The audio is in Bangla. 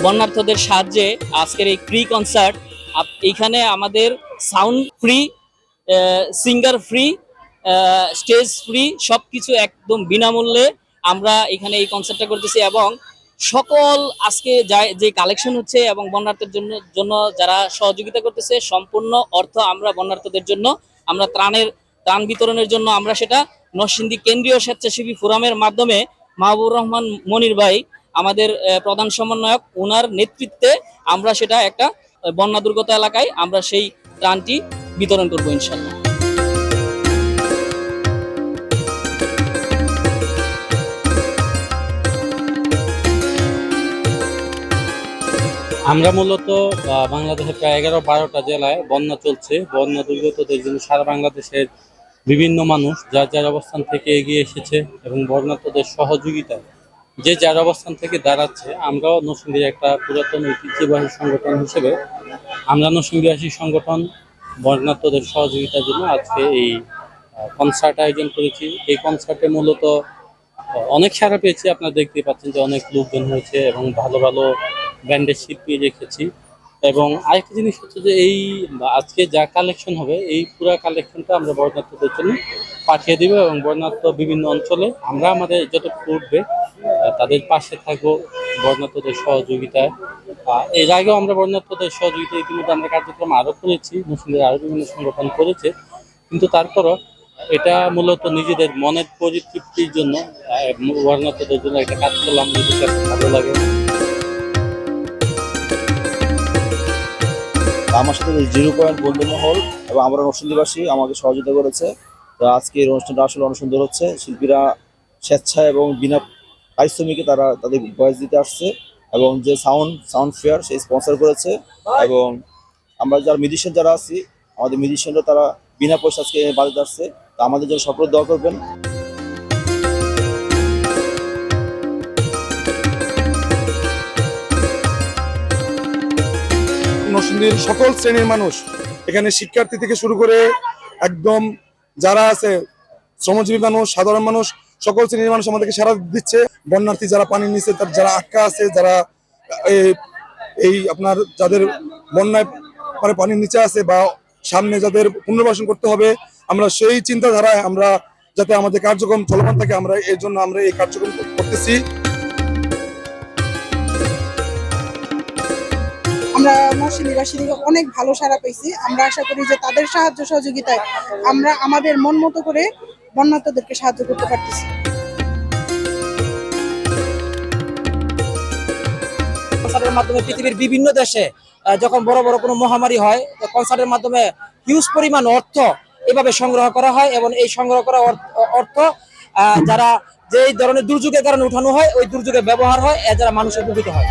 বন্যার্থদের সাহায্যে আজকের এই ফ্রি কনসার্ট। এইখানে আমাদের sound free, singer free, stage free, সবকিছু একদম বিনামূল্যে আমরা এখানে এই কনসার্টটা করতেছি। এবং সকল আজকে যে কালেকশন হচ্ছে এবং বন্যার্থের জন্য যারা সহযোগিতা করতেছে, সম্পূর্ণ অর্থ আমরা বন্যার্থদের জন্য, আমরা ত্রাণ বিতরণের জন্য আমরা সেটা নরসিংদী কেন্দ্রীয় স্বেচ্ছাসেবী ফোরামের মাধ্যমে মাহবুবুর রহমান মনির ভাই আমাদের প্রধান সমন্বয়ক, ওনার নেতৃত্বে আমরা সেটা একটা বন্যা দুর্গত এলাকায় আমরা সেই ত্রাণটি বিতরণ করবো ইনশাল্লাহ। আমরা মূলত বাংলাদেশের প্রায় 11-12টা জেলায় বন্যা চলছে। বন্যা দুর্গতদের জন্য সারা বাংলাদেশের বিভিন্ন মানুষ যার যার অবস্থান থেকে এগিয়ে এসেছে এবং বন্যার্থদের সহযোগিতায় যে যার অবস্থান থেকে দাঁড়াচ্ছে। আমরাও নরসিংদীর একটা পুরাতন ঐতিহ্যবাহী সংগঠন হিসেবে আমরা নরসিংদীবাসী সংগঠন বন্যার্থদের সহযোগিতার জন্য আজকে এই কনসার্ট আয়োজন করেছি। এই কনসার্টে মূলত অনেক সাড়া পেয়েছি, আপনারা দেখতে পাচ্ছেন যে অনেক লোকজন হয়েছে এবং ভালো ভালো ব্যান্ডের শিল্পী রেখেছি। এবং আরেকটা জিনিস হচ্ছে যে এই আজকে যা কালেকশন হবে এই পুরো কালেকশনটা আমরা বর্ণাঢ্যদের জন্য পাঠিয়ে দিব এবং বর্ণাঢ্য বিভিন্ন অঞ্চলে আমরা আমাদের যতটুকু উঠবে তাদের পাশে থাকবো বর্ণাঢ্যদের সহযোগিতায়। এর আগেও আমরা বর্ণাঢ্যদের সহযোগিতা ইতিমধ্যে আমরা কার্যক্রম আরও করেছি, মুসলিমদের আরও বিভিন্ন সংগঠন করেছে, কিন্তু তারপরও এটা মূলত নিজেদের মনের পরিতৃপ্তির জন্য বর্ণাঢ্যদের জন্য একটা কাজ করলাম, নিজের কাছে ভালো লাগে। আমার সাথে 0 পয়েন্ট বন্ধুমহল এবং আমরা নরসিংদীবাসী আমাকে সহযোগিতা করেছে। তো আজকে এই অনুষ্ঠানটা আসলে অনেক সুন্দর হচ্ছে। শিল্পীরা স্বেচ্ছায় এবং বিনা পারিশ্রমিকে তারা তাদের ভয়েস দিতে আসছে এবং যে সাউন্ড ফেয়ার সেই স্পন্সর করেছে। এবং আমরা যারা মিউজিশিয়ান যারা আছি, আমাদের মিউজিশিয়ানরা তারা বিনা পয়সা আজকে বাজাতে আসছে। তো আমাদের জন্য সকলে দোয়া করবেন। নরসিংদীর সকল শ্রেণীর মানুষ, এখানে শিক্ষার্থী থেকে শুরু করে একদম যারা আছে শ্রমজীবী মানুষ, সাধারণ মানুষ, সকল শ্রেণীর মানুষ আমাদেরকে সাড়া দিচ্ছে। বন্যার্থী যারা পানির নিচে, যারা আটকা আছে, যারা এই আপনার যাদের বন্যায় পানির নিচে আছে বা সামনে যাদের পুনর্বাসন করতে হবে, আমরা সেই চিন্তাধারায় আমরা যাতে আমাদের কার্যক্রম চলমান থাকে, আমরা এর জন্য আমরা এই কার্যক্রম করতেছি। আমরা নরসিংদীবাসী থেকে অনেক ভালো সাড়া পেয়েছি। আমরা আশা করি যে তাদের সাহায্য সহযোগিতায় আমরা আমাদের মন মতো করে বন্যার্থদেরকে সাহায্য করতে পারতেছি। কনসার্টের মাধ্যমে পৃথিবীর বিভিন্ন দেশে যখন বড় বড় কোনো মহামারী হয়, কনসার্টের মাধ্যমে হিউজ পরিমাণ অর্থ এভাবে সংগ্রহ করা হয় এবং এই সংগ্রহ করা অর্থ যারা যে ধরনের দুর্যোগের কারণে উঠানো হয়, ওই দুর্যোগে ব্যবহার হয়, যারা মানুষ উপকৃত হয়।